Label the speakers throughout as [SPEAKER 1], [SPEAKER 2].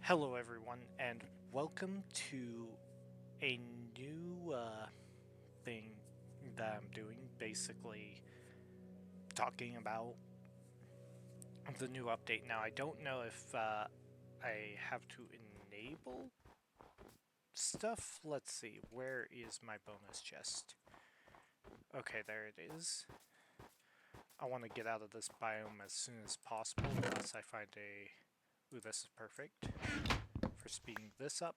[SPEAKER 1] Hello everyone, and welcome to a new thing that I'm doing, basically talking about the new update. Now, I don't know if I have to enable stuff. Let's see, where is my bonus chest? Okay, there it is. I want to get out of this biome as soon as possible, unless I find a... Ooh, this is perfect for speeding this up.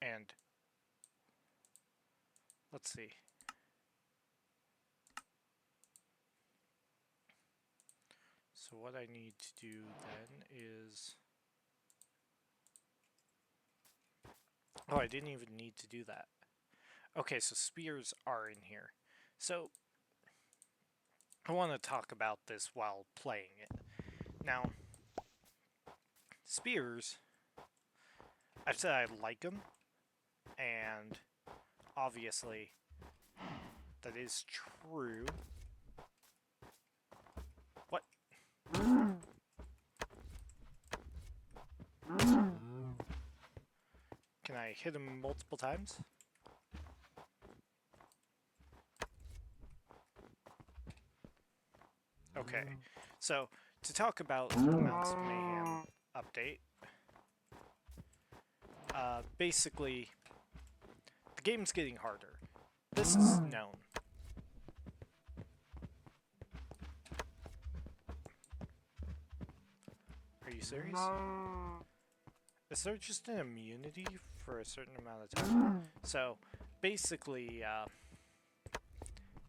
[SPEAKER 1] And let's see. So what I need to do then is... Oh, I didn't even need to do that. Okay, so spears are in here. So, I want to talk about this while playing it. Now, spears, I've said I like them, and obviously that is true. What? Can I hit him multiple times? Okay, so to talk about the Mounts of Mayhem update, basically, the game's getting harder. This is known. Are you serious? Is there just an immunity for a certain amount of time? So, basically,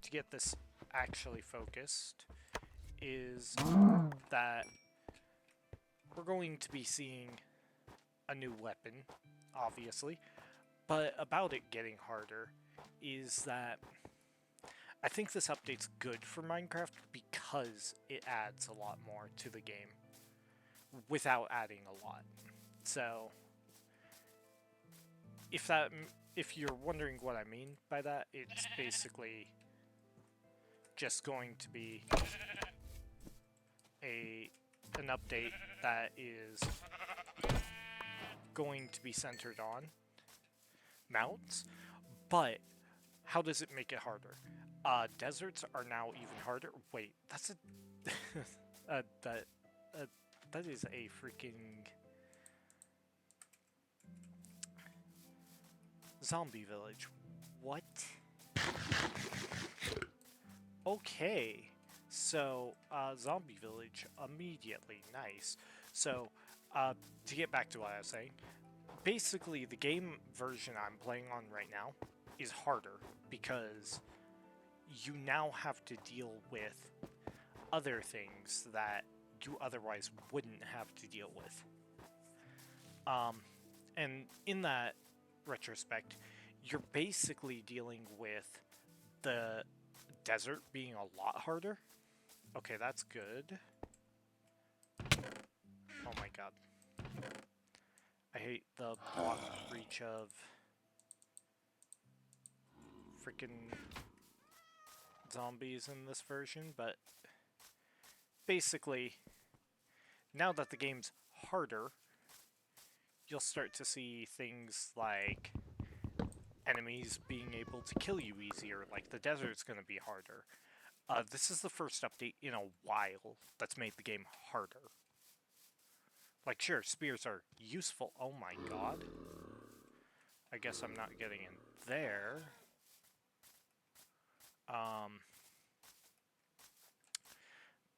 [SPEAKER 1] to get this actually focused, is that we're going to be seeing a new weapon, obviously, but about it getting harder is that I think this update's good for Minecraft because it adds a lot more to the game without adding a lot. So, if you're wondering what I mean by that, it's basically just going to be an update that is going to be centered on mounts, but how does it make it harder? Deserts are now even harder. Wait, that's a that is a freaking zombie village. What? Okay, so zombie village immediately. Nice. So to get back to what I was saying, basically the game version I'm playing on right now is harder because you now have to deal with other things that you otherwise wouldn't have to deal with. And in that retrospect, you're basically dealing with the desert being a lot harder. Okay, that's good. Oh my god. I hate the block reach of freaking zombies in this version, but basically, now that the game's harder, you'll start to see things like enemies being able to kill you easier, like the desert's going to be harder. This is the first update in a while that's made the game harder. Like, sure, spears are useful. Oh my god. I guess I'm not getting in there.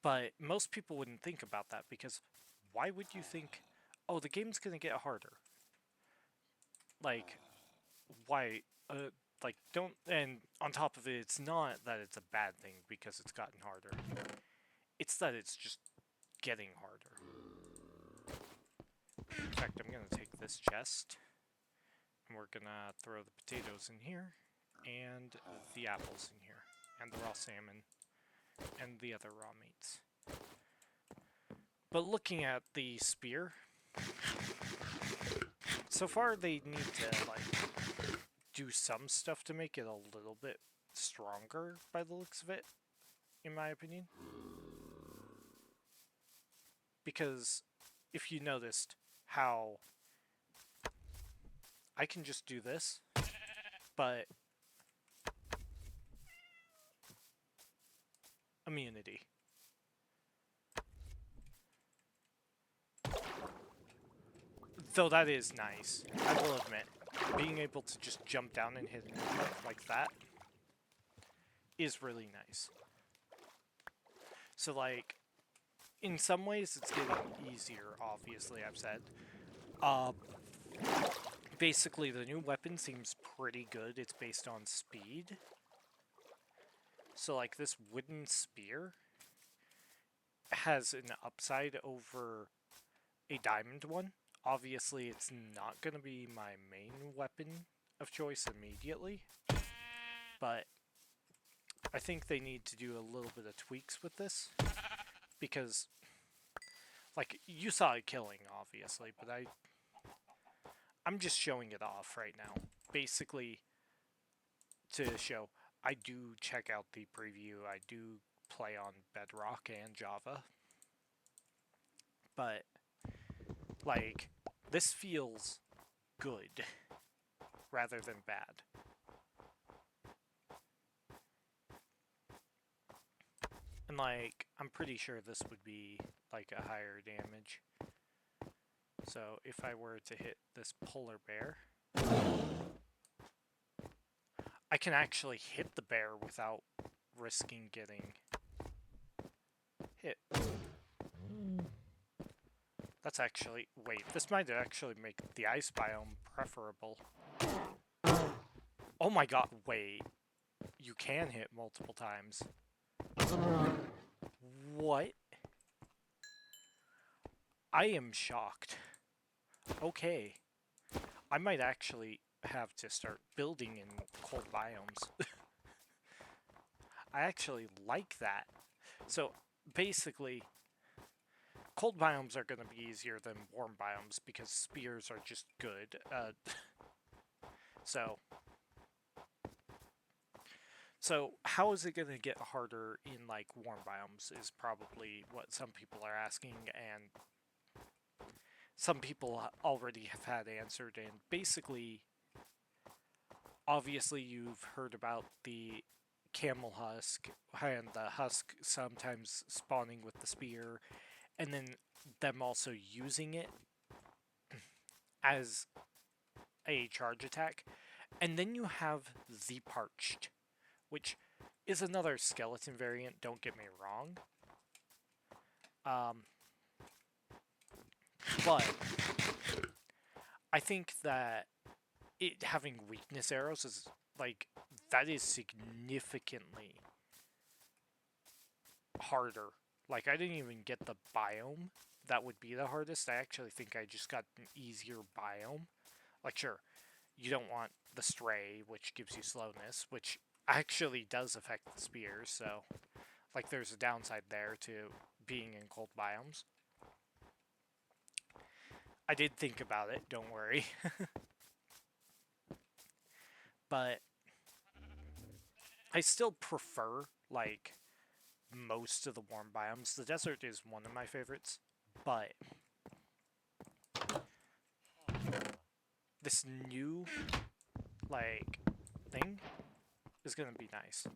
[SPEAKER 1] But most people wouldn't think about that because why would you think, oh, the game's gonna get harder? Like, why? Like, don't. And on top of it, it's not that it's a bad thing because it's gotten harder. It's that it's just getting harder. In fact, I'm gonna take this chest, and we're gonna throw the potatoes in here, and the apples in here, and the raw salmon, and the other raw meats. But looking at the spear, so far they need to, like, do some stuff to make it a little bit stronger by the looks of it, in my opinion. Because if you noticed how I can just do this, but immunity. Though that is nice, I will admit. Being able to just jump down and hit like that is really nice. So, like, in some ways it's getting easier, obviously, I've said. Basically, the new weapon seems pretty good. It's based on speed. So, like, this wooden spear has an upside over a diamond one. Obviously, it's not going to be my main weapon of choice immediately, but I think they need to do a little bit of tweaks with this, because, like, you saw it killing, obviously, but I'm just showing it off right now, basically to show I do check out the preview, I do play on Bedrock and Java, but, like, this feels good rather than bad. And, like, I'm pretty sure this would be, like, a higher damage. So, if I were to hit this polar bear, I can actually hit the bear without risking getting hit. That's actually... Wait, this might actually make the ice biome preferable. Oh my god, wait. You can hit multiple times. What? I am shocked. Okay. I might actually have to start building in cold biomes. I actually like that. So, basically, cold biomes are going to be easier than warm biomes because spears are just good. So how is it going to get harder in, like, warm biomes is probably what some people are asking, and some people already have had answered. And basically, obviously you've heard about the camel husk and the husk sometimes spawning with the spear, and then them also using it as a charge attack. And then you have the parched, which is another skeleton variant, don't get me wrong. But I think that it having weakness arrows is, like, that is significantly harder. Like, I didn't even get the biome that would be the hardest. I actually think I just got an easier biome. Like, sure, you don't want the stray, which gives you slowness, which actually does affect the spears, so, like, there's a downside there to being in cold biomes. I did think about it, don't worry. But I still prefer, like, most of the warm biomes. The desert is one of my favorites, but this new, like, thing is gonna be nice.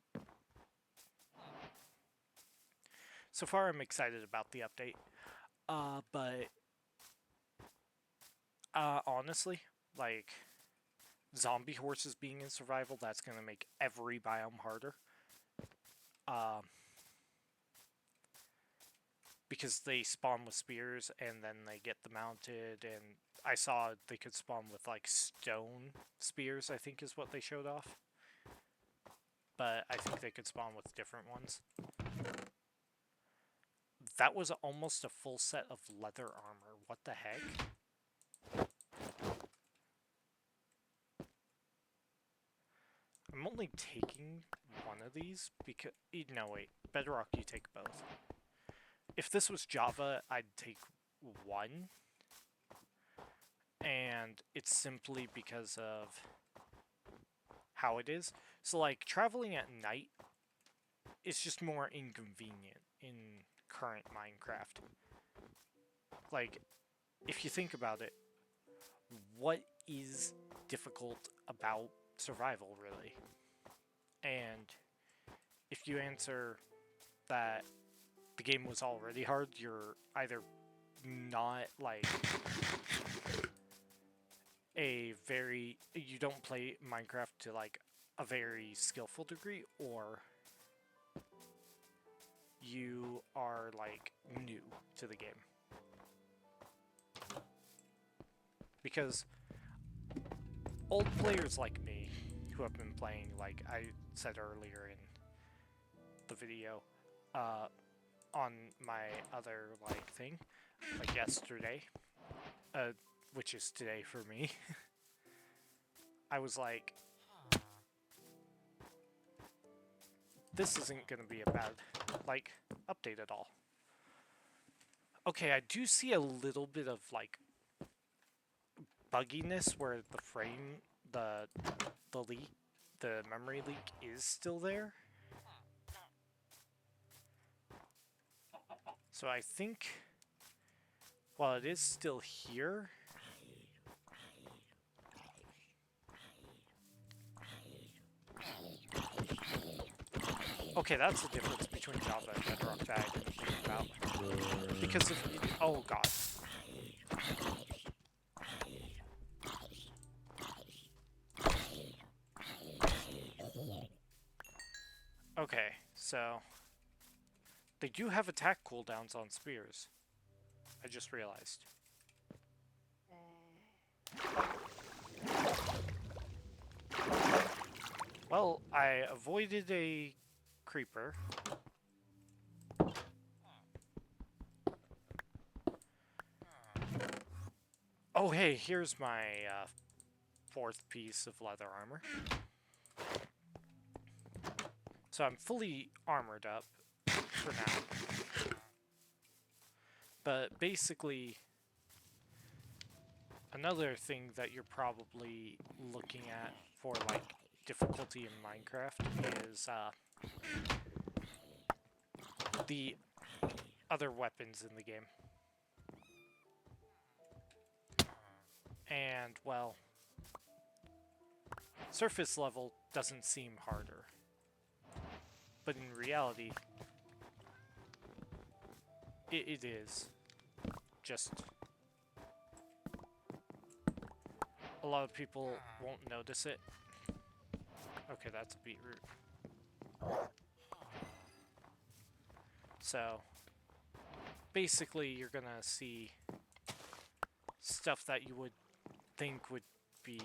[SPEAKER 1] So far, I'm excited about the update. But honestly, like, zombie horses being in survival, that's gonna make every biome harder. Because they spawn with spears and then they get the mounted, and I saw they could spawn with, like, stone spears, I think is what they showed off. But I think they could spawn with different ones. That was almost a full set of leather armor. What the heck? I'm only taking one of these because... No, wait. Bedrock, you take both. If this was Java, I'd take one. And it's simply because of how it is. So, like, traveling at night is just more inconvenient in current Minecraft. Like, if you think about it, what is difficult about survival, really? And if you answer that the game was already hard, you're either not like you don't play Minecraft to like a very skillful degree, or you are like new to the game. Because old players like me, who have been playing, like I said earlier in the video, on my other like thing, like yesterday, which is today for me, I was like, this isn't gonna be a bad like update at all. Okay, I do see a little bit of like bugginess where the frame, the leak, the memory leak is still there. So I think while it is still here, okay, that's the difference between Java and Bedrock that I didn't think about. Because if you, oh god. Okay, so they do have attack cooldowns on spears. I just realized. Well, I avoided a creeper. Oh hey, here's my fourth piece of leather armor. So I'm fully armored up for now. But basically, another thing that you're probably looking at for like difficulty in Minecraft is the other weapons in the game. And well, surface level doesn't seem harder. But in reality, it is. Just a lot of people won't notice it. Okay, that's a beetroot. So, basically you're gonna see stuff that you would think would be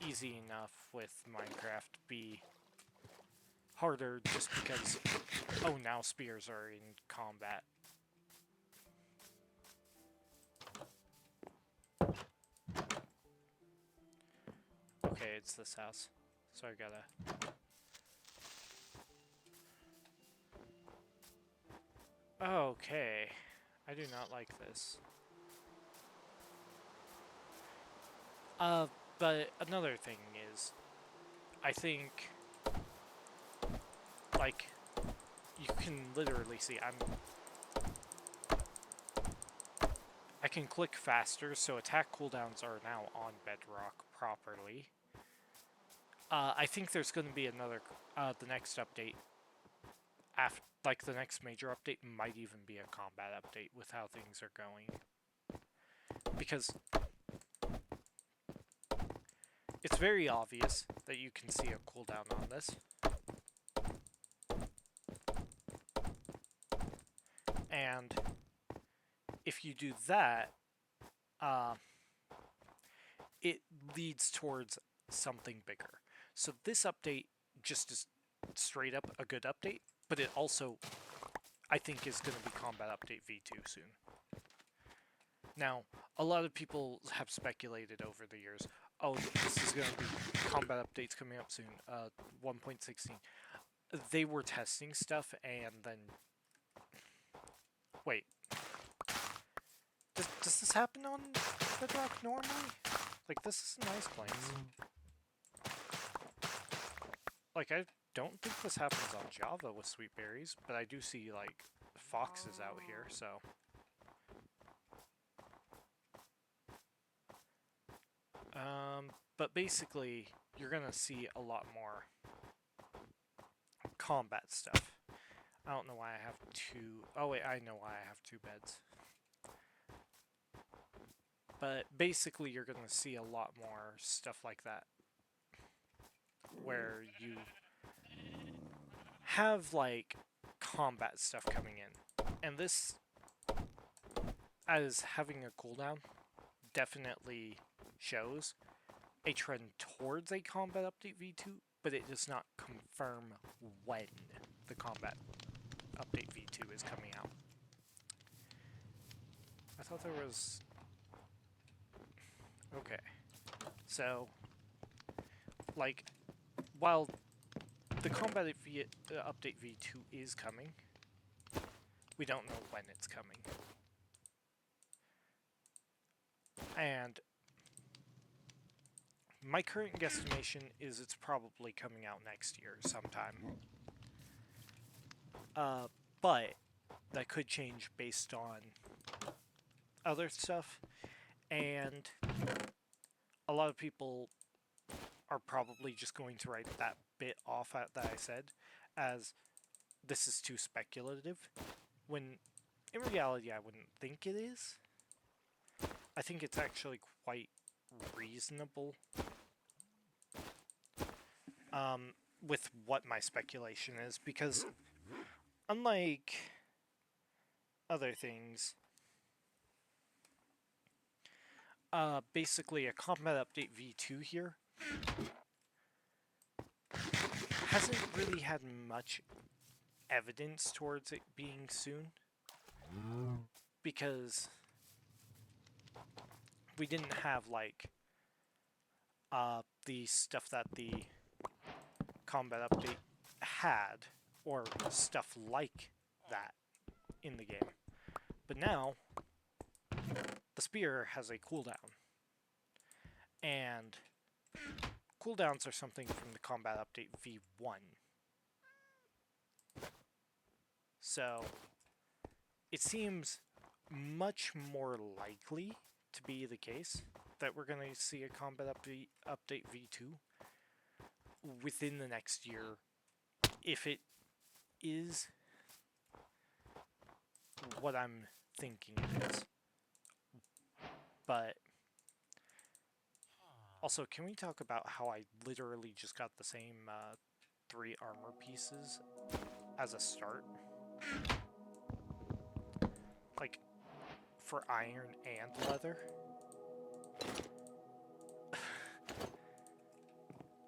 [SPEAKER 1] easy enough with Minecraft be harder just because, oh, now spears are in combat. Okay, it's this house, so I gotta... Okay, I do not like this. But another thing is, I think, like, you can literally see, I can click faster, so attack cooldowns are now on Bedrock properly. I think there's going to be another, the next update, after, like the next major update might even be a combat update with how things are going. Because it's very obvious that you can see a cooldown on this. And if you do that, it leads towards something bigger. So this update just is straight up a good update, but it also, I think, is going to be Combat Update V2 soon. Now, a lot of people have speculated over the years, oh, this is going to be Combat Updates coming up soon, 1.16. They were testing stuff, and then... Wait. Does this happen on Bedrock normally? Like, this is nice plains. Like, I don't think this happens on Java with sweet berries, but I do see, like, foxes out here, so... But basically, you're gonna see a lot more combat stuff. I don't know why I have two... Oh wait, I know why I have two beds. But basically, you're gonna see a lot more stuff like that. Where you have, like, combat stuff coming in. And this, as having a cooldown, definitely shows a trend towards a combat update V2, but it does not confirm when the combat update V2 is coming out. I thought there was... Okay. So, like, while the combat update V2 is coming, we don't know when it's coming. And my current guesstimation is it's probably coming out next year sometime. But that could change based on other stuff, and a lot of people are probably just going to write that bit off that I said as this is too speculative, when in reality I wouldn't think it is. I think it's actually quite reasonable with what my speculation is, because unlike other things, basically a combat update V2 here hasn't really had much evidence towards it being soon, because we didn't have, like, the stuff that the combat update had, or stuff like that in the game. But now, the spear has a cooldown, and cooldowns are something from the combat update V1. So, it seems much more likely to be the case that we're going to see a combat update V2 within the next year, if it is what I'm thinking it is. But also, can we talk about how I literally just got the same 3 armor pieces as a start? Like, for iron and leather?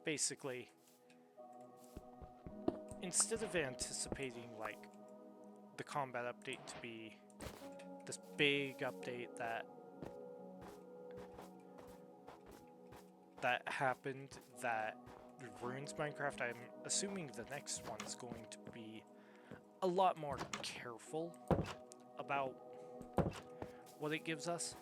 [SPEAKER 1] Basically, instead of anticipating, like, the combat update to be this big update that happened that ruins Minecraft, I'm assuming the next one's going to be a lot more careful about what it gives us,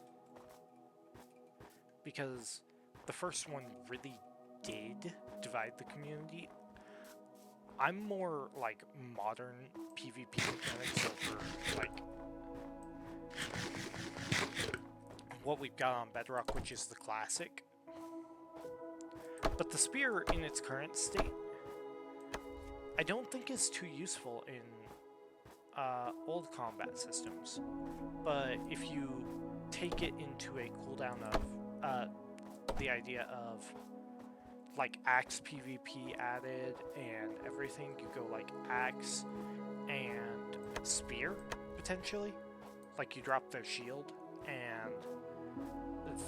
[SPEAKER 1] because the first one really did divide the community. I'm more like modern PvP mechanics over like what we've got on Bedrock, which is the classic. But the spear in its current state, I don't think is too useful in old combat systems. But if you take it into a cooldown of the idea of like axe PvP added and everything, you go like axe and spear potentially. Like you drop their shield and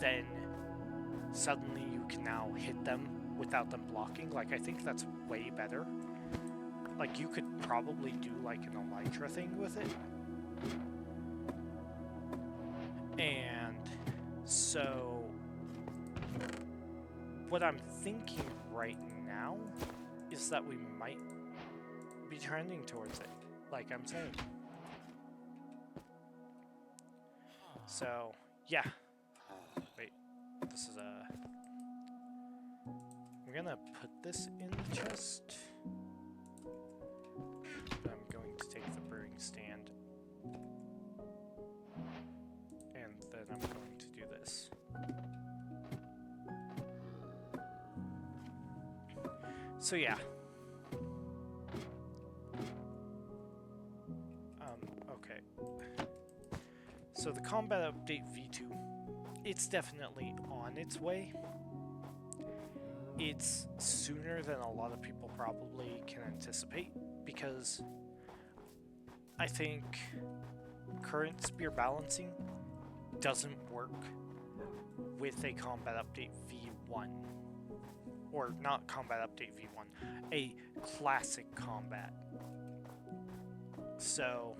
[SPEAKER 1] then suddenly you can now hit them without them blocking. Like, I think that's way better. Like, you could probably do like an elytra thing with it. And so what I'm thinking right now is that we might be trending towards it, like I'm saying. So, yeah. Wait, this is I'm gonna put this in the chest. I'm going to take the brewing stand. And then I'm going to do this. So yeah. Okay. So the combat update V2, it's definitely on its way. It's sooner than a lot of people probably can anticipate, because I think current spear balancing doesn't work with a combat update V1. Or not combat update V1, a classic combat. So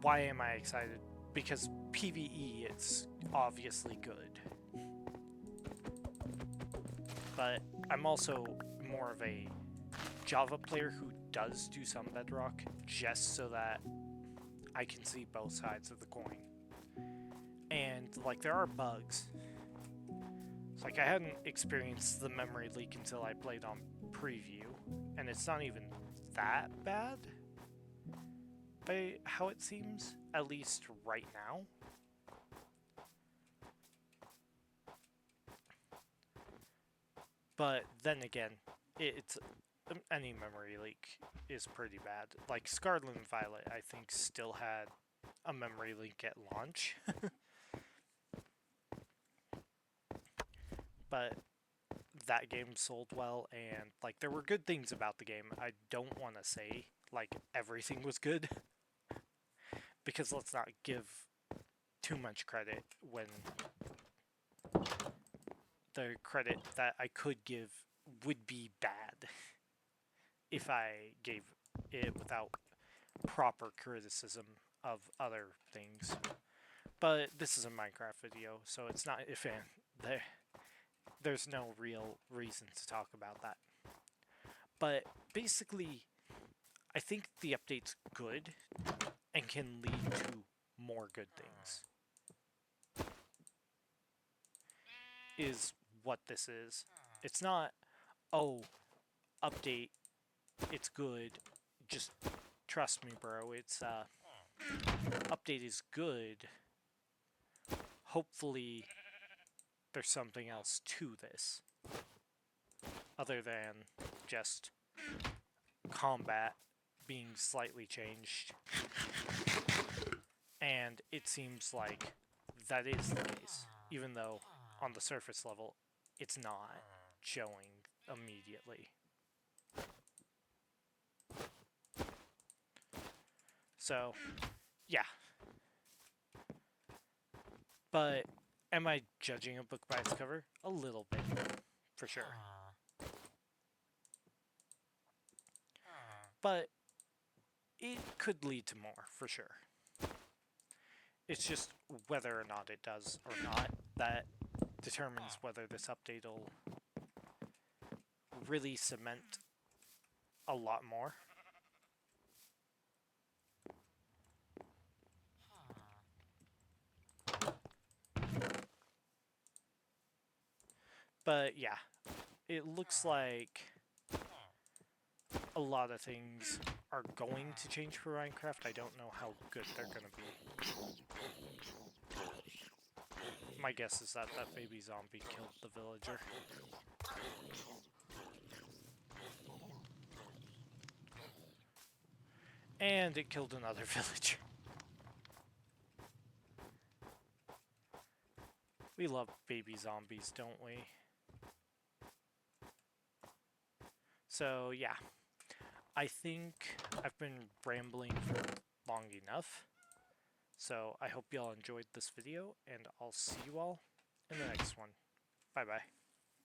[SPEAKER 1] why am I excited? Because PvE, it's obviously good. But I'm also more of a Java player who does do some Bedrock, just so that I can see both sides of the coin. And, like, there are bugs. It's like I hadn't experienced the memory leak until I played on preview, and it's not even that bad by how it seems, at least right now. But then again, it's any memory leak is pretty bad. Like Scarlet and Violet, I think, still had a memory leak at launch. But that game sold well, and like there were good things about the game. I don't want to say like everything was good, because let's not give too much credit when the credit that I could give would be bad if I gave it without proper criticism of other things. But this is a Minecraft video, so it's not if there's no real reason to talk about that. But basically, I think the update's good and can lead to more good things, is what this is. It's not, oh, update, it's good, just trust me, bro. It's, update is good. Hopefully, there's something else to this, other than just combat being slightly changed. And it seems like that is the case, even though on the surface level, it's not showing immediately. So, yeah. But am I judging a book by its cover? A little bit, for sure. But it could lead to more, for sure. It's just whether or not it does or not that determines whether this update will really cement a lot more. But yeah, it looks like a lot of things are going to change for Minecraft. I don't know how good they're going to be. My guess is that that baby zombie killed the villager. And it killed another villager. We love baby zombies, don't we? So yeah, I think I've been rambling for long enough. So I hope y'all enjoyed this video, and I'll see you all in the next one. Bye bye.